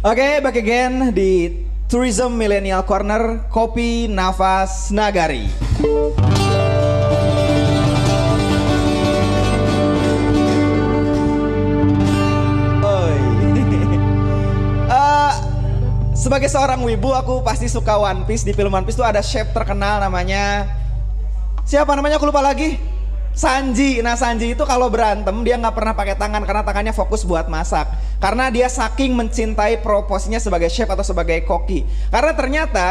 Oke, back again di Tourism Millennial Corner, Kopi Nafas Nagari. Sebagai seorang wibu, aku pasti suka One Piece. Di film One Piece tuh ada chef terkenal namanya, siapa namanya aku lupa lagi. Sanji. Nah Sanji itu kalau berantem dia nggak pernah pakai tangan karena tangannya fokus buat masak. Karena dia saking mencintai profesinya sebagai chef atau sebagai koki. Karena ternyata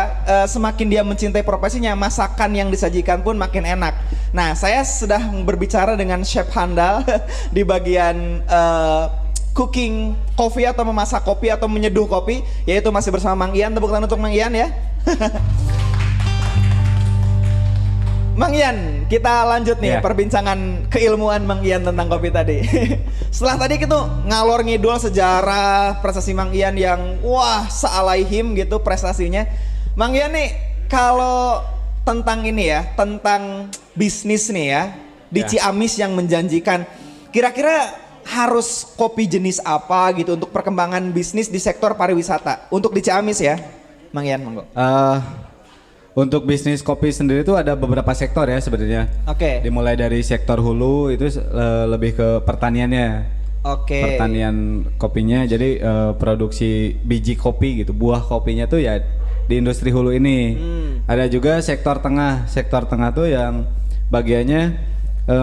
semakin dia mencintai profesinya, masakan yang disajikan pun makin enak. Nah saya sudah berbicara dengan chef handal di bagian cooking kopi atau memasak kopi atau menyeduh kopi, yaitu masih bersama Mang Ian. Tepuk tangan untuk Mang Ian ya. Mang Ian, kita lanjut nih perbincangan keilmuan Mang Ian tentang kopi tadi. Setelah tadi kita ngalor ngidul sejarah prestasi Mang Ian yang wah sealaihim gitu prestasinya. Mang Ian nih kalau tentang ini ya, tentang bisnis nih ya di Ciamis yang menjanjikan, kira-kira harus kopi jenis apa gitu untuk perkembangan bisnis di sektor pariwisata untuk di Ciamis ya, Mang Ian, monggo. Untuk bisnis kopi sendiri itu ada beberapa sektor ya sebenarnya. Oke. Dimulai dari sektor hulu itu lebih ke pertaniannya. Oke. Pertanian kopinya, jadi produksi biji kopi gitu, buah kopinya tuh ya di industri hulu ini. Ada juga sektor tengah. Sektor tengah tuh yang bagiannya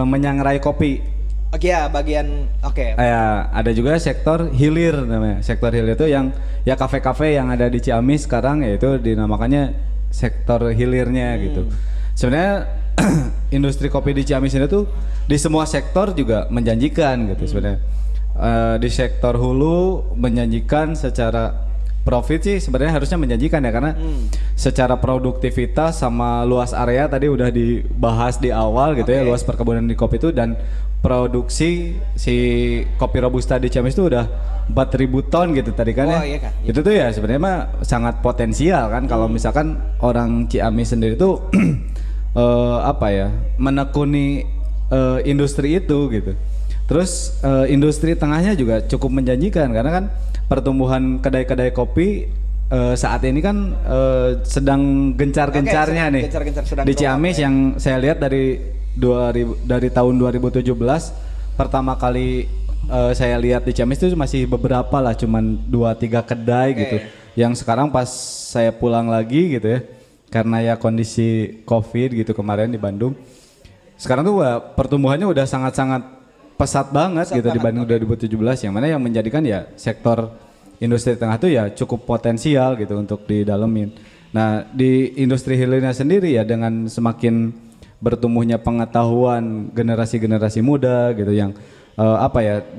menyangrai kopi. Oke ya, bagian Ya, ada juga sektor hilir namanya. Sektor hilir itu yang ya kafe-kafe yang ada di Ciamis sekarang, yaitu dinamakannya sektor hilirnya gitu. Sebenarnya industri kopi di Ciamis ini tuh di semua sektor juga menjanjikan gitu sebenarnya. Di sektor hulu menjanjikan secara profit sih sebenarnya harusnya menjanjikan ya, karena secara produktivitas sama luas area tadi udah dibahas di awal gitu ya, luas perkebunan di kopi itu, dan produksi si kopi robusta di Ciamis itu udah 4.000 ton gitu tadi kan ya. Iya kan? Itu tuh ya sebenarnya mah sangat potensial kan kalau misalkan orang Ciamis sendiri tuh menekuni industri itu gitu. Terus industri tengahnya juga cukup menjanjikan karena kan pertumbuhan kedai-kedai kopi saat ini kan sedang gencar-gencarnya nih di Ciamis yang saya lihat dari tahun 2017 pertama kali saya lihat di Ciamis itu masih beberapa lah, cuman 2-3 kedai gitu. Yang sekarang pas saya pulang lagi gitu ya, karena ya kondisi COVID gitu kemarin di Bandung. Sekarang tuh pertumbuhannya udah sangat-sangat pesat banget gitu dibanding 2017, yang mana yang menjadikan ya sektor industri tengah tuh ya cukup potensial gitu untuk didalemin. Nah, di industri hilirnya sendiri ya dengan semakin bertumbuhnya pengetahuan generasi-generasi muda gitu yang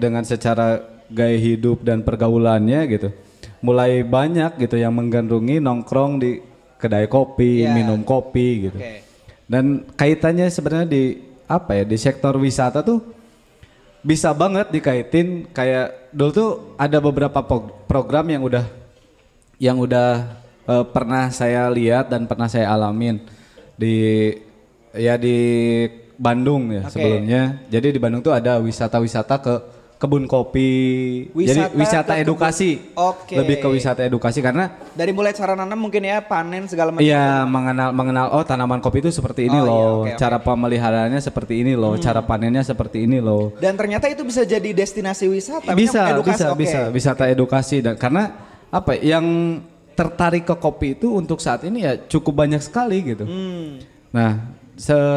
dengan secara gaya hidup dan pergaulannya gitu mulai banyak gitu yang menggandrungi nongkrong di kedai kopi, minum kopi gitu. Dan kaitannya sebenarnya di sektor wisata tuh bisa banget dikaitin, kayak dulu tuh ada beberapa program yang udah pernah saya lihat dan pernah saya alamin di Bandung ya sebelumnya. Jadi di Bandung tuh ada wisata-wisata ke kebun kopi. Jadi wisata edukasi. Lebih ke wisata edukasi karena dari mulai cara nanam mungkin ya, panen segala macam. Iya, mengenal tanaman kopi itu seperti ini loh. Cara pemeliharaannya seperti ini loh, cara panennya seperti ini loh. Dan ternyata itu bisa jadi destinasi wisata. Bisa wisata edukasi, dan karena yang tertarik ke kopi itu untuk saat ini ya cukup banyak sekali gitu. Nah,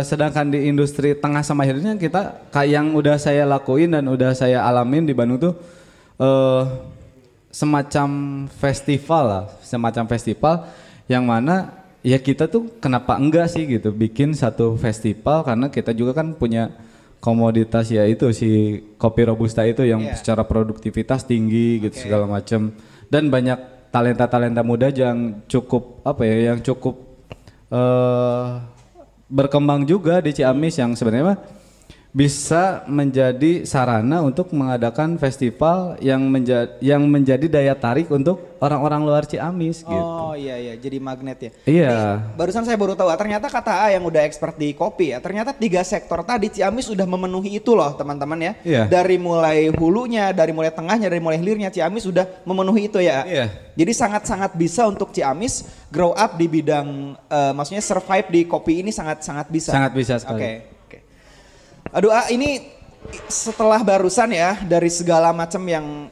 sedangkan di industri tengah sama hilirnya kita yang udah saya lakuin dan udah saya alamin di Bandung tuh semacam festival yang mana ya kita tuh kenapa enggak sih gitu bikin satu festival, karena kita juga kan punya komoditas ya itu si kopi robusta itu yang secara produktivitas tinggi gitu segala macam, dan banyak talenta muda yang cukup berkembang juga di Ciamis yang sebenarnya bisa menjadi sarana untuk mengadakan festival yang menjadi daya tarik untuk orang-orang luar Ciamis gitu. Oh iya, jadi magnet ya. Iya. Nih, barusan saya baru tahu, ternyata kata A yang udah expert di kopi ya, ternyata 3 sektor tadi Ciamis sudah memenuhi itu loh teman-teman ya. Iya. Dari mulai hulunya, dari mulai tengahnya, dari mulai hilirnya Ciamis sudah memenuhi itu ya. Iya. Jadi sangat-sangat bisa untuk Ciamis grow up di bidang, maksudnya survive di kopi ini sangat-sangat bisa. Sangat bisa sekali. Oke. Aduh, ini setelah barusan ya dari segala macam yang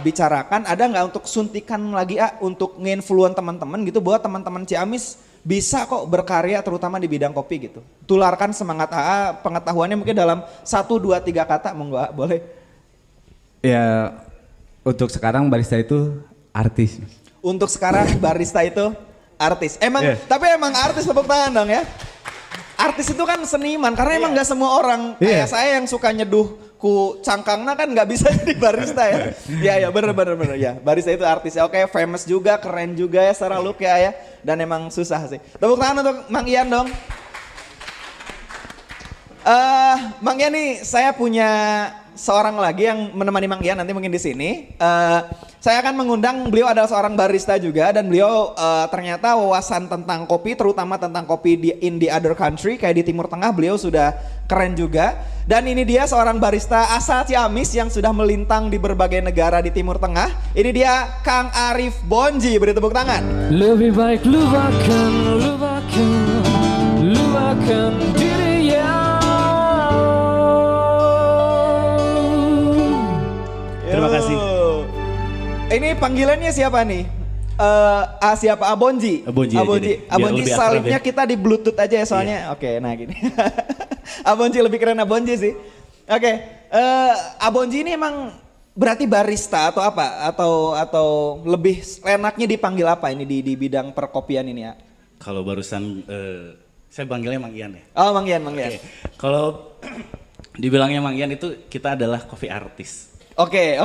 bicarakan, ada nggak untuk suntikan lagi untuk nge-influence teman-teman gitu bahwa teman-teman Ciamis bisa kok berkarya terutama di bidang kopi gitu. Tularkan semangat pengetahuannya mungkin dalam 1, 2, 3 kata, monggo boleh. Ya, untuk sekarang barista itu artis. Untuk sekarang barista itu artis. Emang, tapi emang artis, tepuk tangan dong ya. Artis itu kan seniman, karena emang gak semua orang kayak saya yang suka nyeduh ku cangkangna kan gak bisa jadi barista ya. Iya bener ya, barista itu artis ya. Oke, famous juga, keren juga ya secara look ya. Dan emang susah sih. Tepuk tangan untuk Mang Ian dong. Mang Ian nih, saya punya seorang lagi yang menemani Mang Ian nanti mungkin di sini. Saya akan mengundang, beliau adalah seorang barista juga dan beliau ternyata wawasan tentang kopi, terutama tentang kopi in the other country kayak di Timur Tengah, beliau sudah keren juga. Dan ini dia seorang barista asal Ciamis yang sudah melintang di berbagai negara di Timur Tengah. Ini dia Kang Arif Bonji, beri tepuk tangan. Lebih baik lupakan diri yang. Terima kasih. Ini panggilannya siapa nih? Siapa? Abonji. Abonji salibnya kita di Bluetooth aja ya soalnya. Oke, nah gini. Abonji lebih keren Abonji sih. Oke, Abonji ini emang berarti barista atau apa? Atau lebih enaknya dipanggil apa ini di bidang perkopian ini ya? Kalau barusan saya panggilnya Mang Ian ya. Oh, Mang Ian. Okay. Kalau dibilangnya Mang Ian itu kita adalah coffee artist. Oke.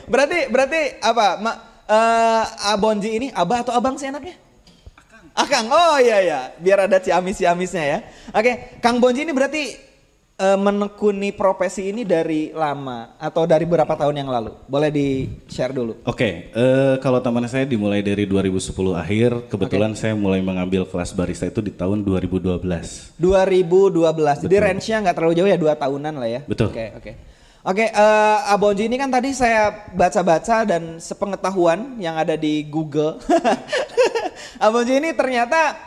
Berarti apa? Abonji ini abah atau abang sih enaknya? Akang. Oh iya. Biar ada ciamis-ciamisnya ya. Oke, Kang Bonji ini berarti menekuni profesi ini dari lama atau dari berapa tahun yang lalu? Boleh di-share dulu. Oke, kalau teman saya dimulai dari 2010 akhir, kebetulan saya mulai mengambil kelas barista itu di tahun 2012. 2012, jadi range-nya nggak terlalu jauh ya, 2 tahunan lah ya? Betul. Oke, Abonji ini kan tadi saya baca-baca dan sepengetahuan yang ada di Google. Abonji ini ternyata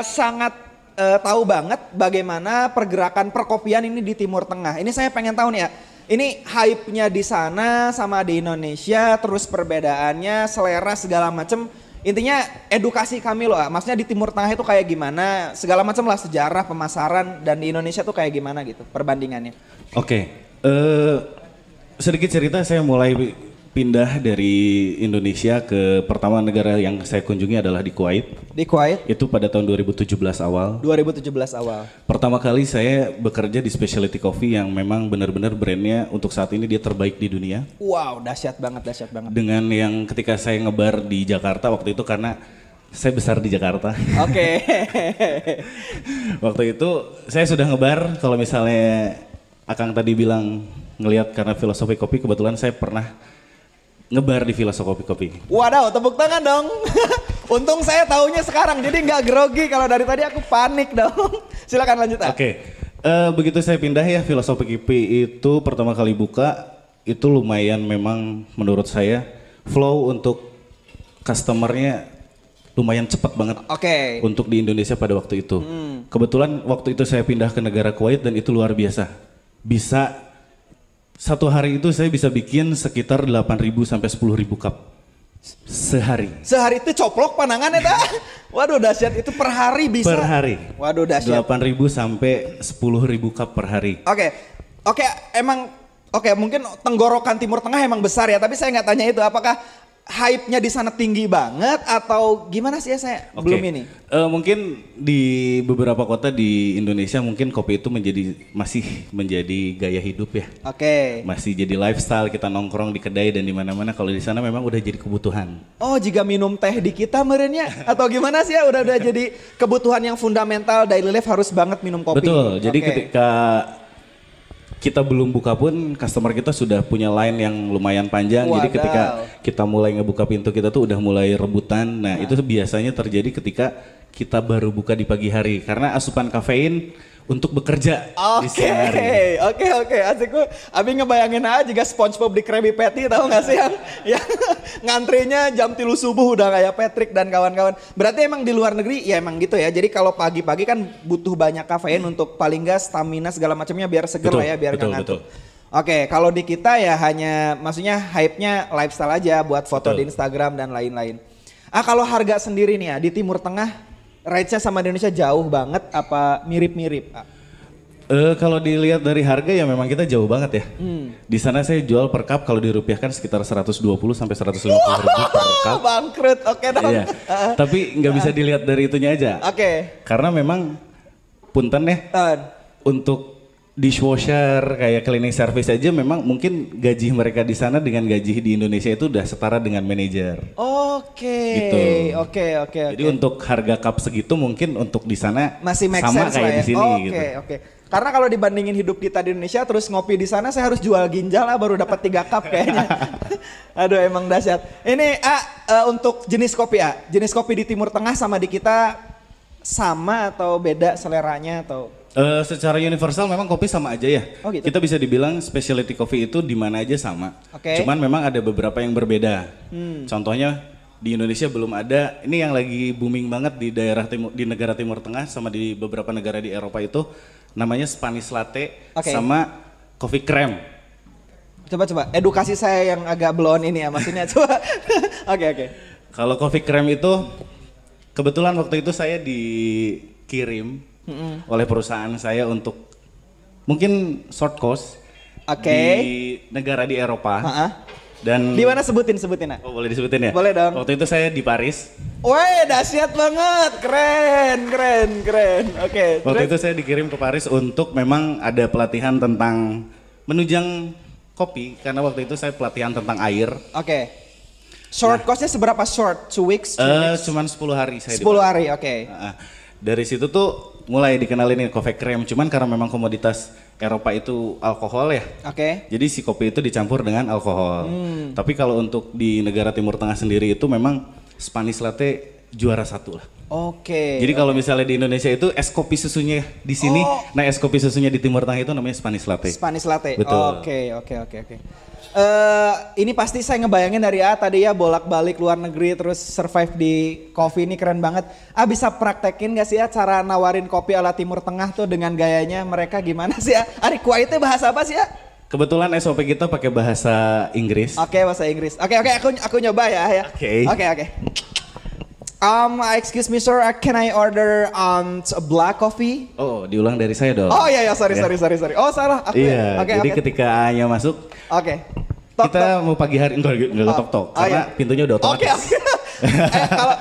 sangat tahu banget bagaimana pergerakan perkopian ini di Timur Tengah. Ini saya pengen tahu nih ya. Ini hype-nya di sana sama di Indonesia, terus perbedaannya, selera segala macem. Intinya edukasi kami loh, maksudnya di Timur Tengah itu kayak gimana, segala macam lah sejarah, pemasaran, dan di Indonesia tuh kayak gimana gitu perbandingannya. Oke, sedikit cerita saya mulai pindah dari Indonesia ke pertama negara yang saya kunjungi adalah di Kuwait. Di Kuwait? Itu pada tahun 2017 awal. 2017 awal. Pertama kali saya bekerja di specialty coffee yang memang benar-benar brandnya untuk saat ini dia terbaik di dunia. Wow, dahsyat banget. Dengan yang ketika saya ngebar di Jakarta waktu itu karena saya besar di Jakarta. Oke. Waktu itu saya sudah ngebar, kalau misalnya Akang tadi bilang ngelihat karena filosofi kopi, kebetulan saya pernah ngebar di filosofi kopi. Waduh, tepuk tangan dong. Untung saya taunya sekarang, jadi nggak grogi. Kalau dari tadi aku panik dong. Silakan lanjut. Oke. Begitu saya pindah ya, filosofi kopi itu pertama kali buka itu lumayan memang menurut saya flow untuk customernya lumayan cepat banget. Oke. Untuk di Indonesia pada waktu itu. Kebetulan waktu itu saya pindah ke negara Kuwait dan itu luar biasa. Bisa satu hari itu saya bisa bikin sekitar 8.000 sampai 10.000 cup sehari. Sehari itu coplok panangan ya tak? Waduh dahsyat, itu per hari bisa? Per hari. Waduh dahsyat. 8.000 sampai 10.000 cup per hari. Oke, emang mungkin tenggorokan Timur Tengah emang besar ya, tapi saya nggak tanya itu. Apakah hype-nya di sana tinggi banget atau gimana sih ya, saya Oke. belum ini. Mungkin di beberapa kota di Indonesia mungkin kopi itu masih menjadi gaya hidup ya. Oke. Masih jadi lifestyle, kita nongkrong di kedai dan di mana-mana. Kalau di sana memang udah jadi kebutuhan. Oh, jika minum teh di kita merenya atau gimana sih ya, udah jadi kebutuhan yang fundamental daily life, harus banget minum kopi. Betul. Jadi Oke. ketika kita belum buka pun customer kita sudah punya line yang lumayan panjang. Jadi Wadaw. ketika kita mulai ngebuka pintu kita tuh udah mulai rebutan. Nah, itu biasanya terjadi ketika kita baru buka di pagi hari karena asupan kafein untuk bekerja di siang hari. Oke, asik gue. Abi ngebayangin aja jika SpongeBob di Krabby Patty, tahu nggak sih yang ngantrinya jam 3 subuh udah kayak Patrick dan kawan-kawan. Berarti emang di luar negeri ya emang gitu ya. Jadi kalau pagi-pagi kan butuh banyak kafein untuk paling nggak stamina segala macamnya biar seger Betul, lah ya, biar nggak betul, ngantuk. betul. Oke, kalau di kita ya hanya maksudnya hype-nya lifestyle aja buat foto Betul. di Instagram dan lain-lain. Kalau harga sendiri nih ya di Timur Tengah, rate-nya sama Indonesia jauh banget apa mirip-mirip? Kalau dilihat dari harga ya memang kita jauh banget ya. Di sana saya jual per cup kalau dirupiahkan sekitar 120 sampai 150 ribu per cup. Bangkrut, oke dong. Iya. Tapi nggak bisa dilihat dari itunya aja. Oke. Karena memang punten ya Tan. untuk dishwasher kayak cleaning service aja memang mungkin gaji mereka di sana dengan gaji di Indonesia itu udah setara dengan manajer. Oke. Gitu. Oke. Jadi untuk harga cup segitu mungkin untuk di sana masih make sama sense kayak lah ya. di sini Oke, gitu. oke. Karena kalau dibandingin hidup kita di Indonesia terus ngopi di sana, saya harus jual ginjal lah baru dapat 3 cup kayaknya. Aduh, emang dahsyat. Ini untuk jenis kopi jenis kopi di Timur Tengah sama di kita sama atau beda seleranya atau? Secara universal memang kopi sama aja ya. Oh, gitu. Kita bisa dibilang specialty coffee itu di mana aja sama. Oke. Cuman memang ada beberapa yang berbeda. Contohnya di Indonesia belum ada. Ini yang lagi booming banget di daerah timur, di negara Timur Tengah sama di beberapa negara di Eropa itu namanya Spanish latte Oke. sama coffee cream. Coba edukasi saya yang agak blown ini ya maksudnya coba. Oke. Kalau coffee cream itu kebetulan waktu itu saya dikirim oleh perusahaan saya untuk mungkin short course Oke. di negara di Eropa. Dan Di mana sebutin ah? Oh, boleh disebutin ya? Boleh dong. Waktu itu saya di Paris. Weh, dahsyat banget. Keren. Oke. Waktu terus? itu saya dikirim ke Paris untuk memang ada pelatihan tentang menunjang kopi karena waktu itu saya pelatihan tentang air. Oke. Short course-nya seberapa short? 2 weeks? 3 weeks? Cuman 10 hari saya 10 di Paris. hari, oke. Dari situ tuh mulai dikenalin coffee cream, cuman karena memang komoditas Eropa itu alkohol ya. Oke. Jadi si kopi itu dicampur dengan alkohol. Tapi kalau untuk di negara Timur Tengah sendiri itu memang Spanish latte juara 1 lah. Oke. Jadi kalau misalnya di Indonesia itu es kopi susunya di sini, nah es kopi susunya di Timur Tengah itu namanya Spanish latte. Spanish latte. Betul. Oke. Ini pasti saya ngebayangin dari tadi ya bolak-balik luar negeri terus survive di kopi ini keren banget. Bisa praktekin gak sih ya cara nawarin kopi ala Timur Tengah tuh dengan gayanya mereka gimana sih ya? Ari kuaitnya bahasa apa sih ya? Kebetulan SOP kita pakai bahasa Inggris. Oke, bahasa Inggris. Oke, aku nyoba ya. Oke. Oke. Excuse me sir, can I order a black coffee? Oh, diulang dari saya dong. Oh iya, sorry. Oh salah, aku Iya, ya. jadi ketika A-nya masuk, Oke. Tok, kita mau pagi hari enggak tok-tok karena iya. pintunya udah Oke. otomatis.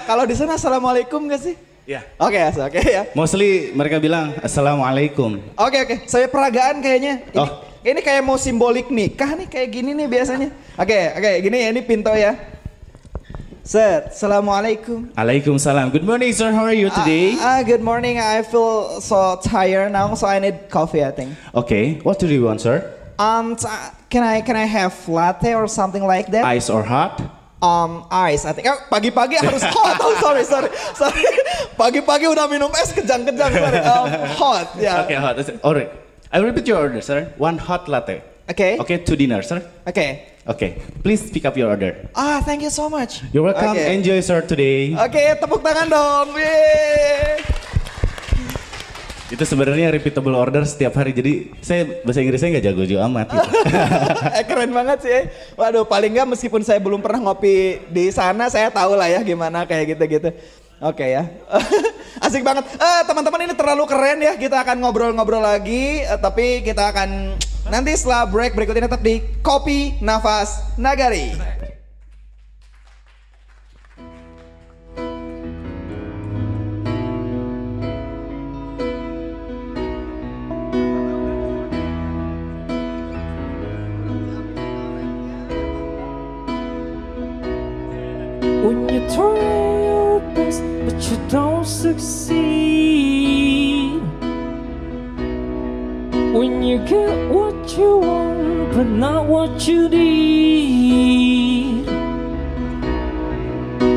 Kalau di sana assalamualaikum gak sih? Iya. Oke ya. Mostly mereka bilang assalamualaikum. Oke. Saya peragaan kayaknya. Ini kayak mau simbolik nikah nih kayak gini nih biasanya. Oke. Gini ya, ini pintu ya. Set, assalamualaikum. Waalaikumsalam. Good morning sir, how are you today? Good morning. I feel so tired now, so I need coffee. I think. Okay, what do you want sir? Can I have latte or something like that? Ice or hot? Ice. I think. Pagi-pagi harus hot. Oh, sorry. Pagi-pagi udah minum es kejang-kejang. Sorry. Hot. Ya. Okay, hot. Alright. I will repeat your order sir. 1 hot latte. Okay. Okay, 2 dinner sir. Okay. Okay, please pick up your order. Thank you so much. You're welcome. Okay. Enjoy sir today. Oke, tepuk tangan dong. Yeay. Itu sebenarnya repeatable order setiap hari. Jadi saya bahasa Inggrisnya nggak jago-jago amat. Gitu. Keren banget sih. Waduh, paling nggak meskipun saya belum pernah ngopi di sana, saya tahu lah ya gimana kayak gitu-gitu. Oke ya. Asik banget. Teman-teman ini terlalu keren ya. Kita akan ngobrol-ngobrol lagi, tapi kita akan nanti setelah break berikut ini tetap di Kopi Nafas Nagari. When you try your best but you don't succeed. When you get what you want but not what you need.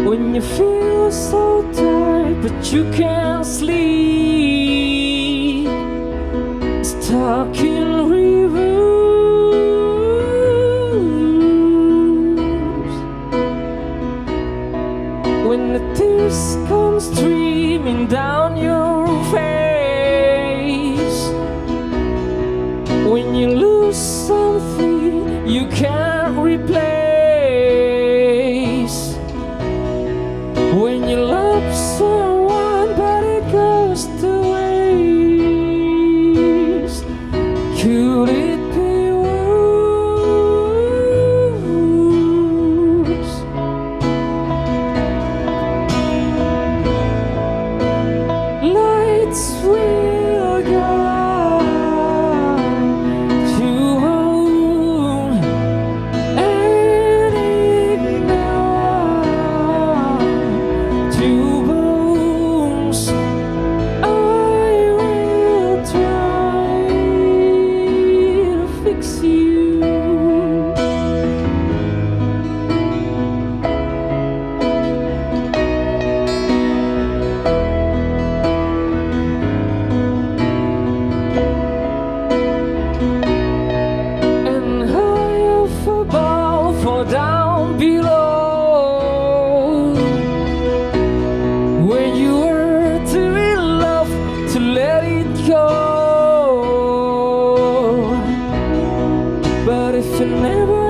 When you feel so tired but you can't sleep. Stuck in rivers. When the tears come streaming down your face. When you lose something you can't replace. When you love someone but it goes to waste. Could it be worse? Lights will guide to home and ignite to bones. I will try to fix you. And high up above or down below. When you were too in love to let it go. But if you never